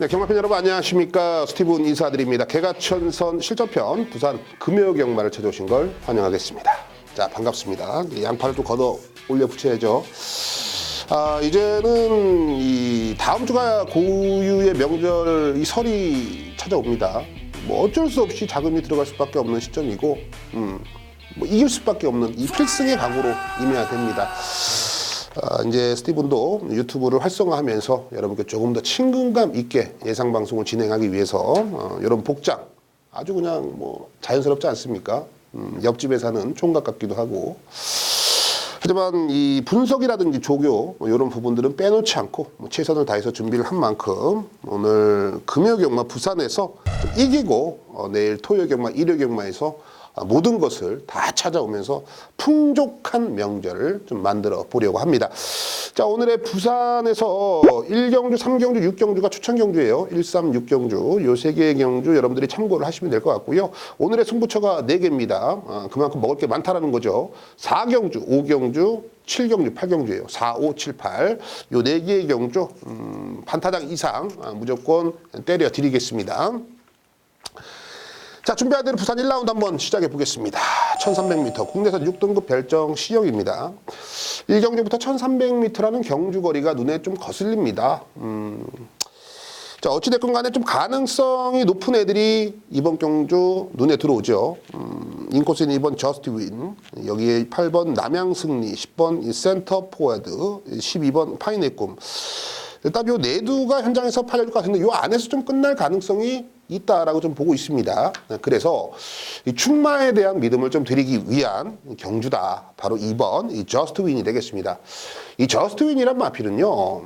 네, 경마팬 여러분 안녕하십니까. 스티븐 인사드립니다. 개가천선 실전편 부산 금요경마를 찾아오신 걸 환영하겠습니다. 자, 반갑습니다. 양팔을 좀 걷어 올려 붙여야죠. 이제는 이 다음 주가 고유의 명절 이 설이 찾아옵니다. 뭐 어쩔 수 없이 자금이 들어갈 수밖에 없는 시점이고, 뭐 이길 수밖에 없는 이 필승의 각오로 임해야 됩니다. 이제 스티븐도 유튜브를 활성화하면서 여러분께 조금 더 친근감 있게 예상 방송을 진행하기 위해서 여러분 복장 아주 그냥 뭐 자연스럽지 않습니까? 옆집에 사는 총각 같기도 하고. 하지만 이 분석이라든지 조교 이런 부분들은 빼놓지 않고 최선을 다해서 준비를 한 만큼 오늘 금요경마 부산에서 좀 이기고 내일 토요경마 일요경마에서 모든 것을 다 찾아오면서 풍족한 명절을 좀 만들어 보려고 합니다. 자, 오늘의 부산에서 1경주, 3경주, 6경주가 추천 경주예요. 1, 3, 6경주. 요 세 개의 경주 여러분들이 참고를 하시면 될 것 같고요. 오늘의 승부처가 4개입니다. 그만큼 먹을 게 많다라는 거죠. 4경주, 5경주, 7경주, 8경주예요. 4, 5, 7, 8. 요 4개의 경주 반타작 이상 무조건 때려 드리겠습니다. 자, 준비해야 되는 부산 1라운드 한번 시작해 보겠습니다. 1300m 국내선 6등급 별정 시역입니다. 1경주부터 1300m라는 경주 거리가 눈에 좀 거슬립니다. 자, 어찌됐건 간에 좀 가능성이 높은 애들이 이번 경주 눈에 들어오죠. 인코스는 2번 저스트 윈, 여기에 8번 남양승리, 10번 센터 포워드, 12번 파인의 꿈. 일단 요 내두가 현장에서 팔릴 것 같은데 요 안에서 좀 끝날 가능성이 있다라고 좀 보고 있습니다. 그래서 이 충마에 대한 믿음을 좀 드리기 위한 경주다. 바로 2번 이 저스트 윈이 되겠습니다. 이 저스트 윈이란 마필은요.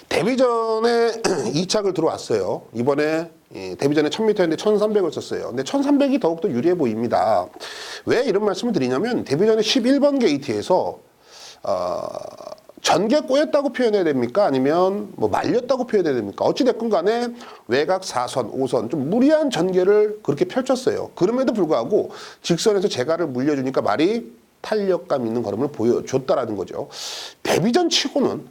데뷔전에 2착을 들어왔어요. 이번에 데뷔전에 1000m였는데 1300을 썼어요. 근데 1300이 더욱더 유리해 보입니다. 왜 이런 말씀을 드리냐면 데뷔전에 11번 게이트에서 전개 꼬였다고 표현해야 됩니까? 아니면 뭐 말렸다고 표현해야 됩니까? 어찌됐건 간에 외곽 4선, 5선 좀 무리한 전개를 그렇게 펼쳤어요. 그럼에도 불구하고 직선에서 제가를 물려주니까 말이 탄력감 있는 걸음을 보여줬다라는 거죠. 데뷔전 치고는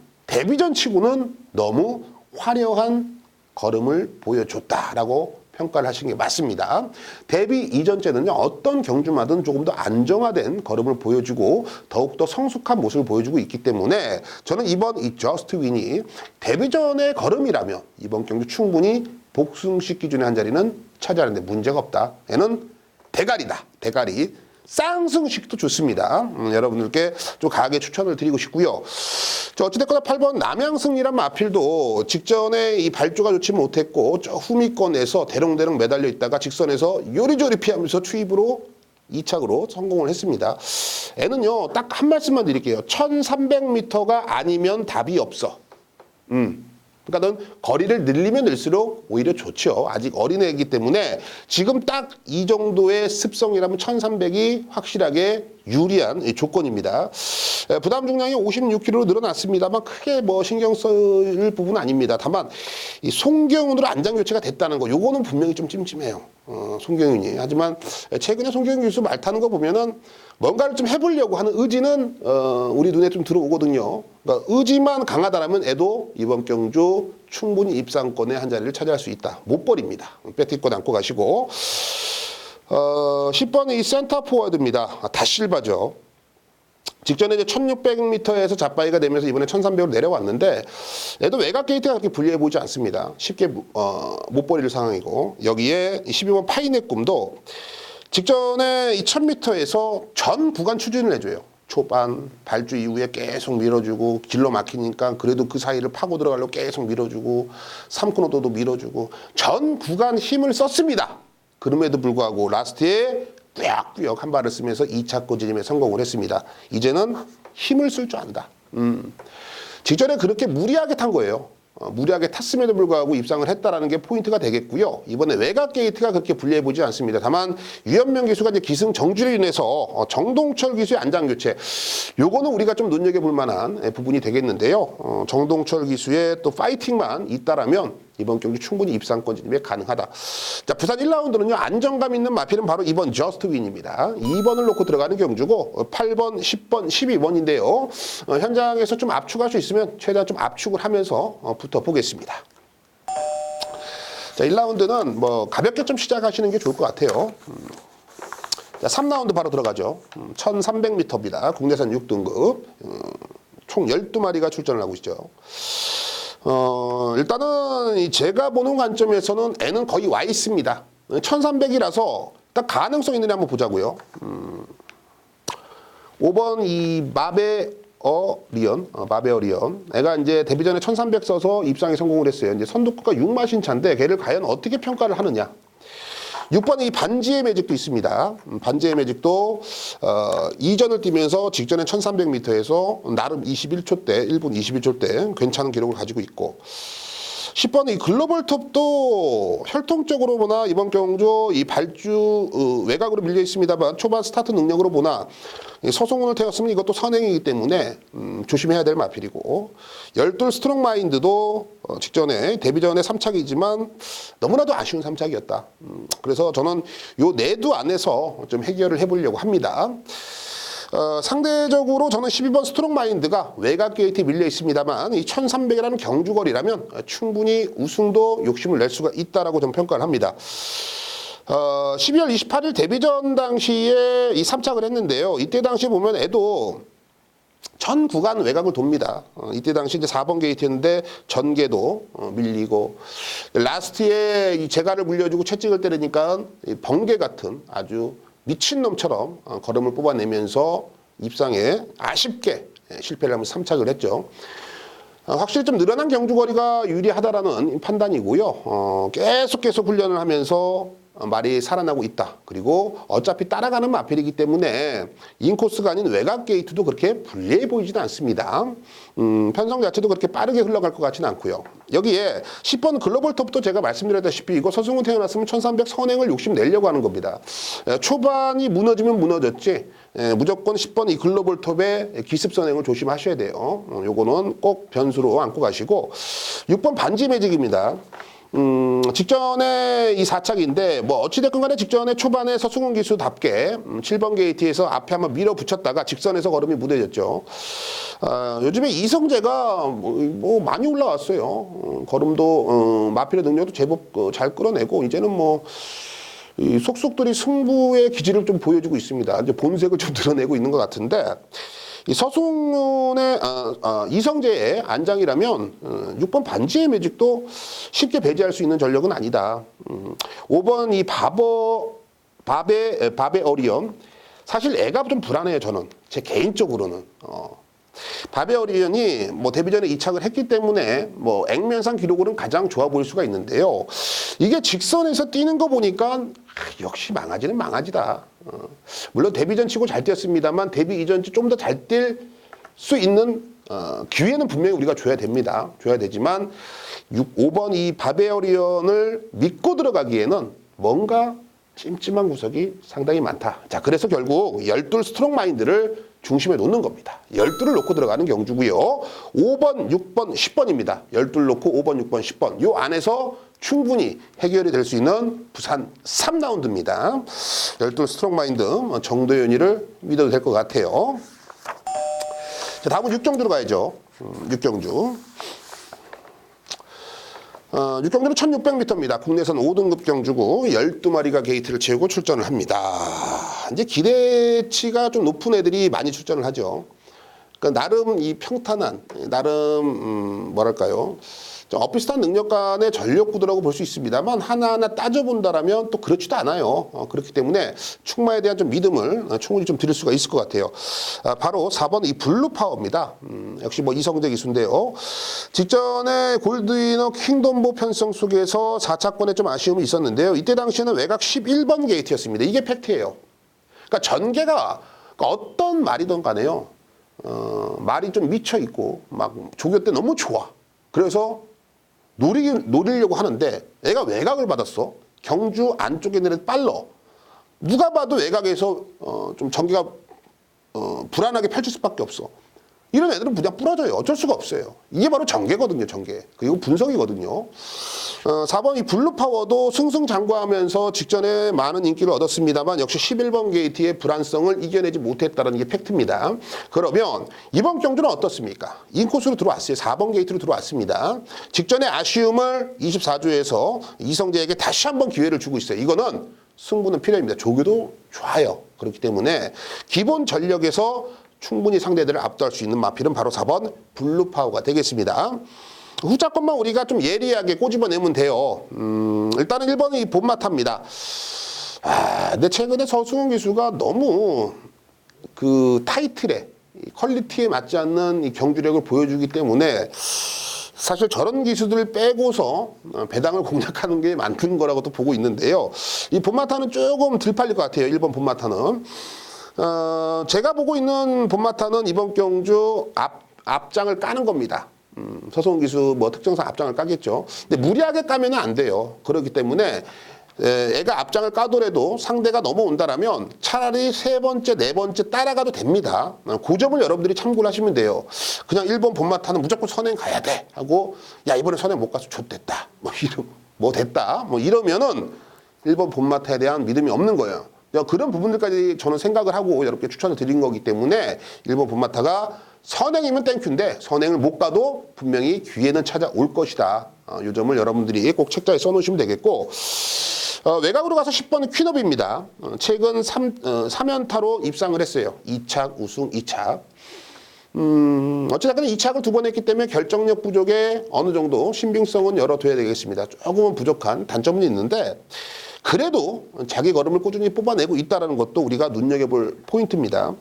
너무 화려한 걸음을 보여줬다라고 평가를 하신 게 맞습니다. 데뷔 이전째는요, 어떤 경주마든 조금 더 안정화된 걸음을 보여주고 더욱더 성숙한 모습을 보여주고 있기 때문에 저는 이번 이 저스트 윈이 데뷔전의 걸음이라면 이번 경주 충분히 복승식 기준의 한 자리는 차지하는데 문제가 없다. 얘는 대가리다. 대가리. 쌍승식도 좋습니다. 여러분들께 좀 강하게 추천을 드리고 싶고요. 어찌됐거나 8번 남양승리란 마필도 직전에 이 발주가 좋지 못했고 저 후미권에서 대롱대롱 매달려 있다가 직선에서 요리조리 피하면서 추입으로 2착으로 성공을 했습니다. 애는요, 딱 한 말씀만 드릴게요. 1300m가 아니면 답이 없어. 그러니까 넌 거리를 늘리면 늘수록 오히려 좋죠. 아직 어린애이기 때문에 지금 딱 이 정도의 습성이라면 1300이 확실하게 유리한 조건입니다. 부담 중량이 56kg로 늘어났습니다만 크게 뭐 신경 쓸 부분은 아닙니다. 다만 이 송경훈으로 안장 교체가 됐다는 거, 요거는 분명히 좀 찜찜해요. 송경윤이. 하지만 최근에 송경윤 교수 말 타는 거 보면은 뭔가를 좀 해보려고 하는 의지는 우리 눈에 좀 들어오거든요. 그러니까 의지만 강하다라면 애도 이번 경주 충분히 입상권의 한 자리를 차지할 수 있다. 못 버립니다. 빼앗고 안고 가시고. 10번이 이 센터 포워드입니다. 다실바죠. 직전에 이제 1600m에서 잡바이가 되면서 이번에 1300으로 내려왔는데 얘도 외곽 게이트가 그렇게 불리해 보이지 않습니다. 쉽게 못 버릴 상황이고, 여기에 12번 파인의 꿈도 직전에 이 1000m에서 전 구간 추진을 해줘요. 초반 발주 이후에 계속 밀어주고 길러 막히니까 그래도 그 사이를 파고 들어가려고 계속 밀어주고 3코너도 밀어주고 전 구간 힘을 썼습니다. 그럼에도 불구하고 라스트에 꾸역꾸역 한 발을 쓰면서 2차 꼬지림에 성공을 했습니다. 이제는 힘을 쓸 줄 안다. 직전에 그렇게 무리하게 탄 거예요. 무리하게 탔음에도 불구하고 입상을 했다라는 게 포인트가 되겠고요. 이번에 외곽 게이트가 그렇게 불리해 보지 않습니다. 다만 유현명 기수가 이제 기승 정주로 인해서 정동철 기수의 안장 교체, 요거는 우리가 좀 눈여겨볼 만한 부분이 되겠는데요. 정동철 기수의 또 파이팅만 있다라면 이번 경기 충분히 입상권 진입에 가능하다. 자, 부산 1라운드는요, 안정감 있는 마필은 바로 이번 저스트 윈입니다. 2번을 놓고 들어가는 경주고 8번, 10번, 12번인데요. 현장에서 좀 압축할 수 있으면 최대한 좀 압축을 하면서 붙어보겠습니다. 자, 1라운드는 뭐 가볍게 좀 시작하시는 게 좋을 것 같아요. 자, 3라운드 바로 들어가죠. 1300m입니다. 국내산 6등급. 총 12마리가 출전을 하고 있죠. 일단은 제가 보는 관점에서는 N은 거의 와 있습니다. 1300이라서 딱 가능성 있는 애 한번 보자고요. 5번 이 마베어리언. 애가 이제 데뷔전에 1300 써서 입상에 성공을 했어요. 이제 선두급과 6마신 차인데 걔를 과연 어떻게 평가를 하느냐. 6번 이 반지의 매직도 있습니다. 반지의 매직도 이전을 뛰면서 직전에 1300m에서 나름 21초대, 1분 21초대 괜찮은 기록을 가지고 있고 10번 이 글로벌 톱도 혈통적으로 보나 이번 경주 이 발주 외곽으로 밀려 있습니다만 초반 스타트 능력으로 보나 서송훈을 태웠으면 이것도 선행이기 때문에 조심해야 될 마필이고 12 스트롱 마인드도 직전에 데뷔전에 3착이지만 너무나도 아쉬운 3착이었다. 그래서 저는 요 내두 안에서 좀 해결을 해보려고 합니다. 상대적으로 저는 12번 스트롱 마인드가 외곽 게이트에 밀려 있습니다만 이 1300이라는 경주거리라면 충분히 우승도 욕심을 낼 수가 있다라고 좀 평가를 합니다. 12월 28일 데뷔전 당시에 이 3착을 했는데요. 이때 당시 보면 애도 전 구간 외곽을 돕니다. 이때 당시 이제 4번 게이트였는데 전개도 밀리고 라스트에 이 재갈을 물려주고 채찍을 때리니까 번개 같은 아주 미친놈처럼 걸음을 뽑아내면서 입상에 아쉽게 실패를 하면서 3착을 했죠. 확실히 좀 늘어난 경주거리가 유리하다라는 판단이고요. 계속 훈련을 하면서 말이 살아나고 있다. 그리고 어차피 따라가는 마필이기 때문에 인코스가 아닌 외곽 게이트도 그렇게 불리해 보이지는 않습니다. 편성 자체도 그렇게 빠르게 흘러갈 것 같지는 않고요. 여기에 10번 글로벌 톱도 제가 말씀드렸다시피 이거 서승훈 태어났으면 1300 선행을 욕심내려고 하는 겁니다. 초반이 무너지면 무너졌지 무조건 10번 이 글로벌 톱의 기습 선행을 조심하셔야 돼요. 요거는 꼭 변수로 안고 가시고 6번 반지 매직입니다. 직전에 이 4착인데 뭐 어찌됐건 간에 직전에 초반에 서승훈 기수답게 7번 게이트에서 앞에 한번 밀어붙였다가 직선에서 걸음이 무뎌졌죠. 요즘에 이성재가 뭐 많이 올라왔어요. 걸음도 마필의 능력도 제법 잘 끌어내고 이제는 뭐 이 속속들이 승부의 기질을 좀 보여주고 있습니다. 이제 본색을 좀 드러내고 있는 것 같은데 이 서승훈의 이성재의 안장이라면 6번 반지의 매직도 쉽게 배제할 수 있는 전력은 아니다. 5번 이 바베어리언 사실 애가 좀 불안해요. 저는 제 개인적으로는 바베어리언이 뭐 데뷔전에 2착을 했기 때문에 뭐 액면상 기록으로는 가장 좋아 보일 수가 있는데요. 이게 직선에서 뛰는 거 보니까 역시 망아지는 망아지다. 물론 데뷔전 치고 잘 뛰었습니다만 데뷔 이전 좀 더 잘 뛸 수 있는 기회는 분명히 우리가 줘야 됩니다. 줘야 되지만 5번 이 바베어리언을 믿고 들어가기에는 뭔가 찜찜한 구석이 상당히 많다. 자, 그래서 결국 12 스트롱 마인드를 중심에 놓는 겁니다. 12를 놓고 들어가는 경주고요. 5번, 6번, 10번입니다. 12를 놓고 5번, 6번, 10번. 요 안에서 충분히 해결이 될 수 있는 부산 3라운드입니다. 12 스트롱 마인드 정도현이를 믿어도 될 것 같아요. 자, 다음은 6경주로 가야죠. 6경주. 6경주는 1600m입니다. 국내선 5등급 경주고 12마리가 게이트를 채우고 출전을 합니다. 이제 기대치가 좀 높은 애들이 많이 출전을 하죠. 그러니까 나름 이 평탄한, 나름 뭐랄까요, 좀 엇비슷한 능력 간의 전력 구도라고 볼 수 있습니다만 하나하나 따져본다라면 또 그렇지도 않아요. 그렇기 때문에 충마에 대한 좀 믿음을 충분히 좀 드릴 수가 있을 것 같아요. 바로 4번 이 블루파워입니다. 역시 뭐 이성재 기수인데요. 직전에 골드위너 킹덤보 편성 속에서 4차권에 좀 아쉬움이 있었는데요. 이때 당시에는 외곽 11번 게이트였습니다. 이게 팩트예요. 그러니까 전개가 어떤 말이든 간에요. 말이 좀 미쳐 있고 막 조교 때 너무 좋아. 그래서 노리려고 하는데 애가 외곽을 받았어. 경주 안쪽에 있는 애 빨러. 누가 봐도 외곽에서 좀 전개가 불안하게 펼칠 수밖에 없어. 이런 애들은 그냥 부러져요. 어쩔 수가 없어요. 이게 바로 전개거든요, 전개. 그리고 분석이거든요. 4번 이 블루파워도 승승장구하면서 직전에 많은 인기를 얻었습니다만 역시 11번 게이트의 불안성을 이겨내지 못했다는 게 팩트입니다. 그러면 이번 경주는 어떻습니까? 인코스로 들어왔어요. 4번 게이트로 들어왔습니다. 직전에 아쉬움을 24조에서 이성재에게 다시 한번 기회를 주고 있어요. 이거는 승부는 필요합니다. 조교도 좋아요. 그렇기 때문에 기본 전력에서 충분히 상대들을 압도할 수 있는 마필은 바로 4번 블루파워가 되겠습니다. 후자 것만 우리가 좀 예리하게 꼬집어내면 돼요. 일단은 1번은 이 본마타입니다. 근데 최근에 서승훈 기수가 너무 그 타이틀에, 퀄리티에 맞지 않는 이 경주력을 보여주기 때문에 사실 저런 기수들을 빼고서 배당을 공략하는 게 맞는 거라고도 보고 있는데요. 이 본마타는 조금 덜 팔릴 것 같아요. 1번 본마타는. 제가 보고 있는 본마타는 이번 경주 앞장을 까는 겁니다. 서승훈 기수 뭐 특정상 앞장을 까겠죠. 근데 무리하게 까면 안 돼요. 그렇기 때문에 애가 앞장을 까더라도 상대가 넘어온다라면 차라리 세 번째, 네 번째 따라가도 됩니다. 그 점을 여러분들이 참고를 하시면 돼요. 그냥 1번 본마타는 무조건 선행 가야 돼 하고 야 이번에 선행 못 가서 좆됐다. 뭐 됐다. 뭐 이러면은 1번 본마타에 대한 믿음이 없는 거예요. 그런 부분들까지 저는 생각을 하고 여러분께 추천을 드린 거기 때문에 1번 본마타가 선행이면 땡큐인데 선행을 못 가도 분명히 기회는 찾아올 것이다. 이 점을 여러분들이 꼭 책자에 써놓으시면 되겠고 외곽으로 가서 10번은 퀸업입니다. 최근 3연타로 입상을 했어요. 2착 우승 2착. 어찌됐든 2착을 2번 했기 때문에 결정력 부족에 어느 정도 신빙성은 열어둬야 되겠습니다. 조금은 부족한 단점은 있는데 그래도 자기 걸음을 꾸준히 뽑아내고 있다는 것도 우리가 눈여겨볼 포인트입니다.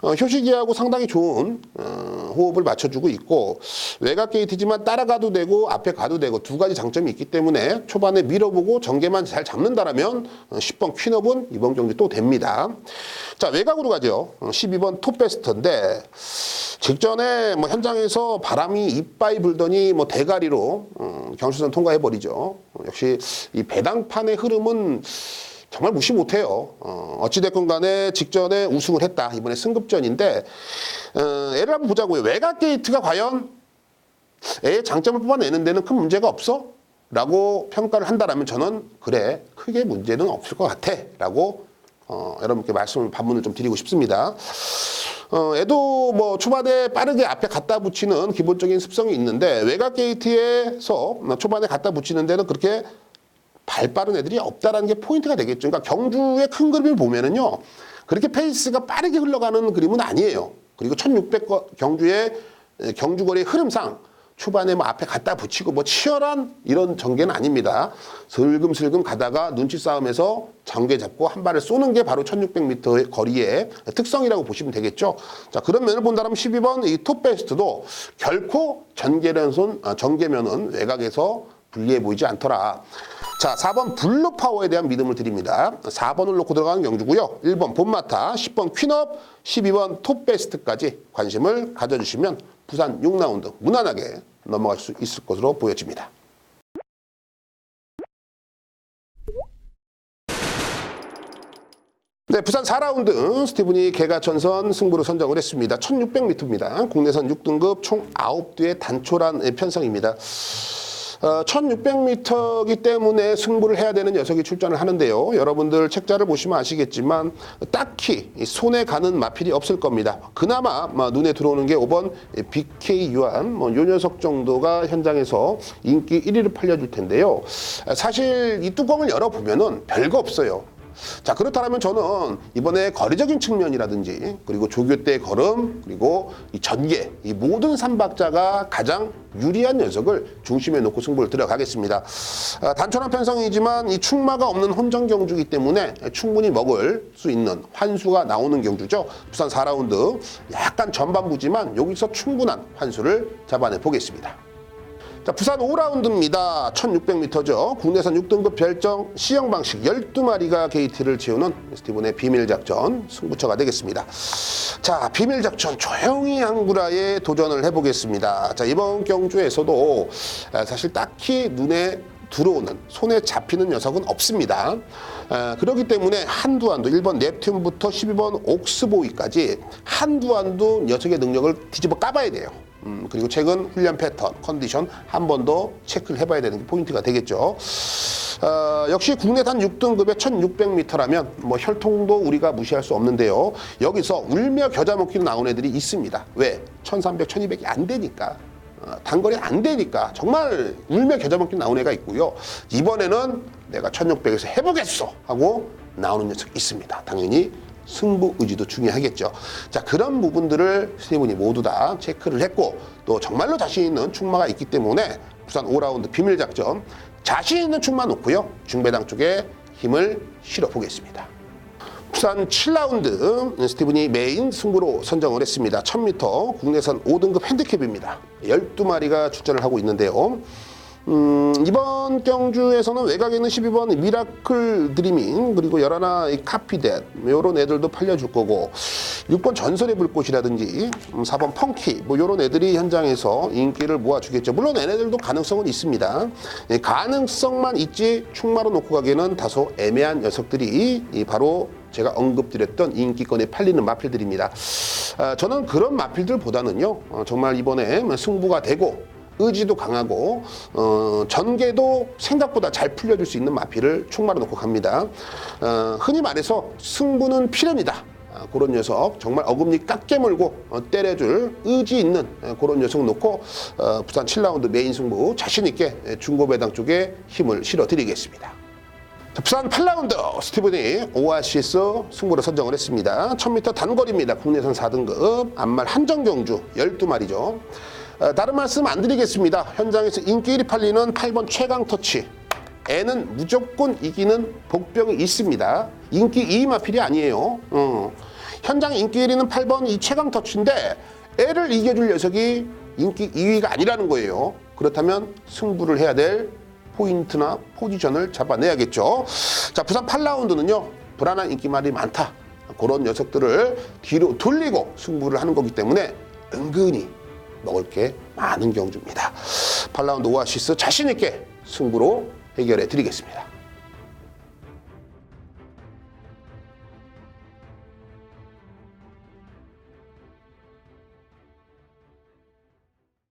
효식이하고 상당히 좋은 호흡을 맞춰주고 있고 외곽 게이트지만 따라가도 되고 앞에 가도 되고 두 가지 장점이 있기 때문에 초반에 밀어보고 전개만 잘 잡는다라면 10번 퀸업은 이번 경기 또 됩니다. 자 외곽으로 가죠. 12번 톱베스트인데 직전에 뭐 현장에서 바람이 이빠이 불더니 뭐 대가리로 경수선 통과해버리죠. 역시 이 배당판의 흐름은 정말 무시 못해요. 어찌됐건 간에 직전에 우승을 했다. 이번에 승급전인데 애를 한번 보자고요. 외곽 게이트가 과연 애의 장점을 뽑아내는 데는 큰 문제가 없어? 라고 평가를 한다면 저는 그래 크게 문제는 없을 것 같아 라고 여러분께 반문을 좀 드리고 싶습니다. 애도 뭐 초반에 빠르게 앞에 갖다 붙이는 기본적인 습성이 있는데 외곽 게이트에서 초반에 갖다 붙이는 데는 그렇게 발 빠른 애들이 없다라는 게 포인트가 되겠죠. 그러니까 경주의 큰 그림을 보면은요, 그렇게 페이스가 빠르게 흘러가는 그림은 아니에요. 그리고 1600 경주의 경주거리의 흐름상 초반에 뭐 앞에 갖다 붙이고 뭐 치열한 이런 전개는 아닙니다. 슬금슬금 가다가 눈치 싸움에서 장개 잡고 한 발을 쏘는 게 바로 1600m의 거리의 특성이라고 보시면 되겠죠. 자, 그런 면을 본다면 12번 이 톱베스트도 결코 전개면은 외곽에서 불리해 보이지 않더라. 자, 4번 블루파워에 대한 믿음을 드립니다. 4번을 놓고 들어가는 경주고요. 1번 본마타, 10번 퀸업, 12번 톱베스트까지 관심을 가져주시면 부산 6라운드 무난하게 넘어갈 수 있을 것으로 보여집니다. 네, 부산 4라운드 스티븐이 개가천선 승부로 선정을 했습니다. 1600m입니다. 국내선 6등급 총 9대의 단촐한 편성입니다. 1600m이기 때문에 승부를 해야 되는 녀석이 출전을 하는데요. 여러분들 책자를 보시면 아시겠지만 딱히 손에 가는 마필이 없을 겁니다. 그나마 눈에 들어오는 게 5번 BK 유한 요 녀석 정도가 현장에서 인기 1위를 팔려줄 텐데요. 사실 이 뚜껑을 열어보면은 별거 없어요. 자, 그렇다면 저는 이번에 거리적인 측면이라든지 그리고 조교 때 걸음 그리고 이 전개 이 모든 삼박자가 가장 유리한 녀석을 중심에 놓고 승부를 들어가겠습니다. 단촐한 편성이지만 이 충마가 없는 혼전 경주이기 때문에 충분히 먹을 수 있는 환수가 나오는 경주죠. 부산 4라운드 약간 전반부지만 여기서 충분한 환수를 잡아내 보겠습니다. 자, 부산 5라운드입니다. 1600m죠. 국내선 6등급 별정 C형 방식 12마리가 게이트를 채우는 스티븐의 비밀작전 승부처가 되겠습니다. 자, 비밀작전 조용히 항구라에 도전을 해보겠습니다. 자, 이번 경주에서도 사실 딱히 눈에 들어오는, 손에 잡히는 녀석은 없습니다. 그렇기 때문에 한두 1번 넵튠부터 12번 옥스보이까지 한두 녀석의 능력을 뒤집어 까봐야 돼요. 그리고 최근 훈련 패턴, 컨디션 한 번 더 체크를 해봐야 되는 게 포인트가 되겠죠. 역시 국내산 6등급의 1600m라면 뭐 혈통도 우리가 무시할 수 없는데요. 여기서 울며 겨자 먹기로 나온 애들이 있습니다. 왜? 1300, 1200이 안 되니까. 단거리 안 되니까 정말 울며 겨자 먹기로 나온 애가 있고요. 이번에는 내가 1600에서 해보겠어 하고 나오는 녀석이 있습니다. 당연히 승부 의지도 중요하겠죠. 자, 그런 부분들을 세 분이 모두 다 체크를 했고 또 정말로 자신 있는 충마가 있기 때문에 부산 5라운드 비밀작전 자신 있는 충마 놓고요. 중배당 쪽에 힘을 실어 보겠습니다. 부산 7라운드 스티븐이 메인 승부로 선정을 했습니다. 1000m 국내산 5등급 핸디캡입니다. 12마리가 출전을 하고 있는데요. 이번 경주에서는 외곽에 있는 12번 미라클 드리밍 그리고 11 카피댓 요런 애들도 팔려줄 거고 6번 전설의 불꽃이라든지 4번 펑키 뭐 요런 애들이 현장에서 인기를 모아주겠죠. 물론 얘네들도 가능성은 있습니다. 가능성만 있지 충마로 놓고 가기에는 다소 애매한 녀석들이 바로 제가 언급드렸던 인기권에 팔리는 마필들입니다. 저는 그런 마필들보다는요 정말 이번에 승부가 되고 의지도 강하고 전개도 생각보다 잘 풀려줄 수 있는 마필을 충마로 놓고 갑니다. 흔히 말해서 승부는 필연이다. 그런 녀석 정말 어금니 깎게 물고 때려줄 의지 있는 그런 녀석 놓고 부산 7라운드 메인 승부 자신 있게 중고배당 쪽에 힘을 실어 드리겠습니다. 부산 8라운드 스티븐이 오아시스 승부를 선정을 했습니다. 1000m 단거리입니다. 국내선 4등급 암말 한정경주 12마리죠. 다른 말씀 안 드리겠습니다. 현장에서 인기 1위 팔리는 8번 최강터치. 애는 무조건 이기는 복병이 있습니다. 인기 2위 마필이 아니에요. 현장 인기 1위는 8번 이 최강터치인데 애를 이겨줄 녀석이 인기 2위가 아니라는 거예요. 그렇다면 승부를 해야 될 포인트나 포지션을 잡아내야겠죠. 자, 부산 8라운드는요. 불안한 인기말이 많다. 그런 녀석들을 뒤로 돌리고 승부를 하는 거기 때문에 은근히 먹을 게 많은 경주입니다. 8라운드 오아시스 자신 있게 승부로 해결해 드리겠습니다.